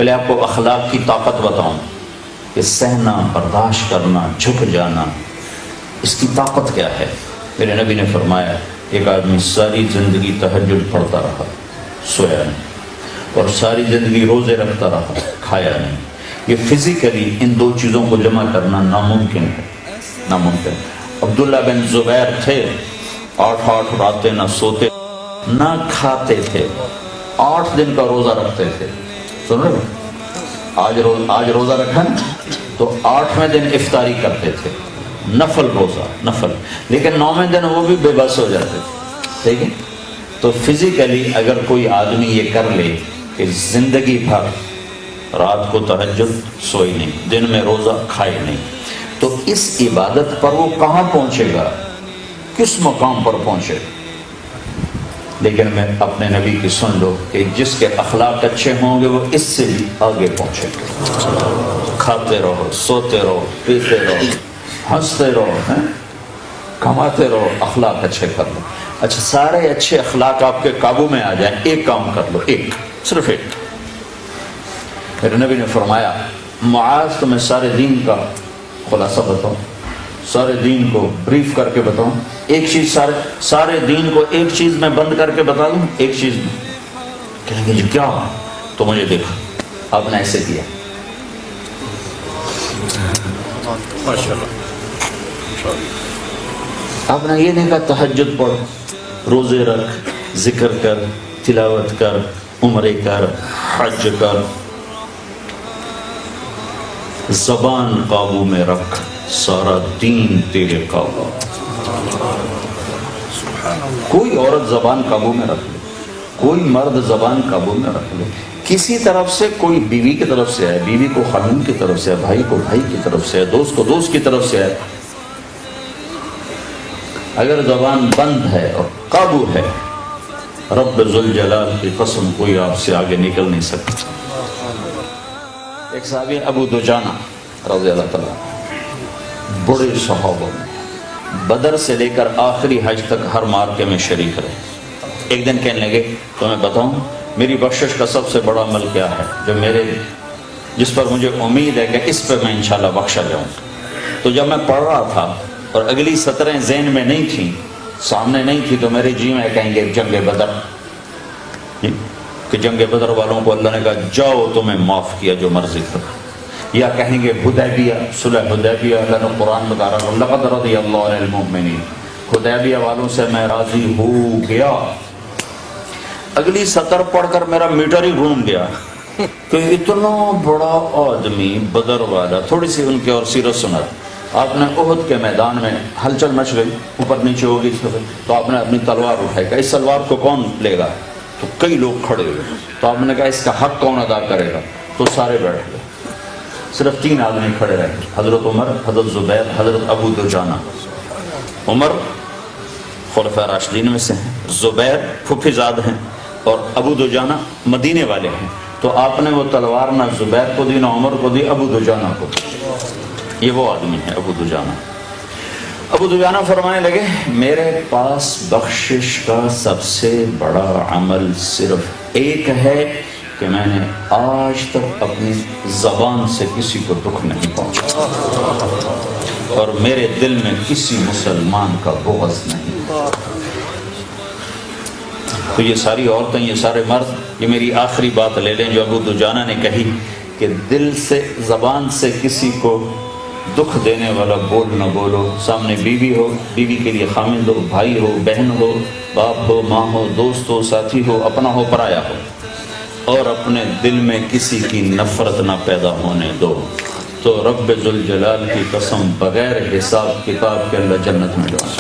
پہلے آپ کو اخلاق کی طاقت بتاؤں کہ سہنا، برداشت کرنا، جھک جانا، اس کی طاقت کیا ہے۔ میرے نبی نے فرمایا ایک آدمی ساری زندگی تہجد پڑھتا رہا، سویا نہیں، اور ساری زندگی روزے رکھتا رہا، کھایا نہیں، یہ فزیکلی ان دو چیزوں کو جمع کرنا ناممکن ہے، ناممکن۔ عبداللہ بن زبیر تھے، 8 راتیں نہ سوتے نہ کھاتے تھے، 8 دن کا روزہ رکھتے تھے۔ سن رہے؟ آج روزہ رکھا نا تو 8ویں دن افطاری کرتے تھے، نفل روزہ، نفل، لیکن 9ویں دن وہ بھی بے بس ہو جاتے تھے، ٹھیک ہے۔ تو فزیکلی اگر کوئی آدمی یہ کر لے کہ زندگی بھر رات کو تہجد، سوئی نہیں، دن میں روزہ، کھائے نہیں، تو اس عبادت پر وہ کہاں پہنچے گا، کس مقام پر پہنچے گا؟ لیکن میں اپنے نبی کی سن لو کہ جس کے اخلاق اچھے ہوں گے وہ اس سے بھی آگے پہنچے گا۔ کھاتے رہو، سوتے رہو، پیتے رہو، ہنستے رہو، کماتے رہو، اخلاق اچھے کر لو۔ اچھا، سارے اچھے اخلاق آپ کے قابو میں آ جائیں، ایک کام کر لو، ایک، صرف ایک۔ میرے نبی نے فرمایا معاذ تمہیں سارے دین کا خلاصہ بتاؤں، سارے دین کو بریف کر کے بتاؤں، ایک چیز سارے دین کو ایک چیز میں بند کر کے بتا دوں، ایک چیز میں؟ کہیں گے جی کیا؟ تو مجھے دیکھا، آپ نے ایسے کیا، آپ نے یہ نہیں کہا تہجد پڑھ، روزے رکھ، ذکر کر، تلاوت کر، عمرے کر، حج کر، زبان قابو میں رکھ، سارا دین تیرے قابو۔ کوئی عورت زبان قابو میں رکھ لے، کوئی مرد زبان قابو میں رکھ لے، کسی طرف سے، کوئی بیوی کی طرف سے ہے، بیوی کو خاتون کی طرف سے ہے، بھائی کو بھائی کی طرف سے ہے، دوست کو دوست کی طرف سے ہے، اگر زبان بند ہے اور قابو ہے، رب ذوالجلال کی قسم کوئی آپ سے آگے نکل نہیں سکتا۔ ایک صحابی ابو دجانہ رضی اللہ تعالیٰ، بڑے صحابہ میں، بدر سے لے کر آخری حج تک ہر مارکے میں شریک رہے۔ ایک دن کہنے لگے تمہیں بتاؤں میری بخشش کا سب سے بڑا عمل کیا ہے، جس پر مجھے امید ہے کہ اس پہ میں انشاءاللہ بخشا جاؤں۔ تو جب میں پڑھ رہا تھا اور اگلی سطریں ذہن میں نہیں تھیں، سامنے نہیں تھی، تو میرے جی میں کہیں گے جنگ بدر، کہ جنگ بدر والوں کو اللہ نے کہا جاؤ تمہیں معاف کیا جو مرضی کرو، یا کہیں گے حدیبیہ، صلح حدیبیہ، اللہ نے قرآن بتا رہا ہے لقد رضی اللہ عن المؤمنین، حدیبیہ والوں سے میں راضی ہو گیا۔ اگلی سطر پڑھ کر میرا میٹر ہی گھوم گیا کہ اتنا بڑا آدمی بدر والا، تھوڑی سی ان کی اور سیرت سنا۔ آپ نے احد کے میدان میں ہلچل مچ گئی، اوپر نیچے ہو گئی، تو آپ نے اپنی تلوار اٹھائی، کہ اس تلوار کو کون لے گا؟ تو کئی لوگ کھڑے ہوئے، تو آپ نے کہا اس کا حق کون ادا کرے گا؟ تو سارے بیٹھ گئے، صرف 3 آدمی کھڑے رہے، حضرت عمر، حضرت زبیر، حضرت ابو دجانہ۔ عمر خلفاء راشدین میں سے ہیں، زبیر پھوپھی زاد ہیں، اور ابو دجانہ مدینے والے ہیں۔ تو آپ نے وہ تلوار نہ زبیر کو دی، نہ عمر کو دی، ابو دجانہ کو دی۔ یہ وہ آدمی ہے ابو دجانہ۔ ابو دجانہ فرمانے لگے میرے پاس بخشش کا سب سے بڑا عمل صرف ایک ہے کہ میں نے آج تک اپنی زبان سے کسی کو دکھ نہیں پہنچا، اور میرے دل میں کسی مسلمان کا بغض نہیں۔ تو یہ ساری عورتیں، یہ سارے مرد، یہ میری آخری بات لے لیں جو ابو دجانہ نے کہی کہ دل سے، زبان سے کسی کو دکھ دینے والا بول نہ بولو۔ سامنے بیوی ہو، بیوی کے لیے خامند ہو، بھائی ہو، بہن ہو، باپ ہو، ماں ہو، دوست ہو، ساتھی ہو، اپنا ہو، پرایا ہو، اور اپنے دل میں کسی کی نفرت نہ پیدا ہونے دو، تو رب ذوالجلال کی قسم بغیر حساب کتاب کے اللہ جنت میں ڈالے۔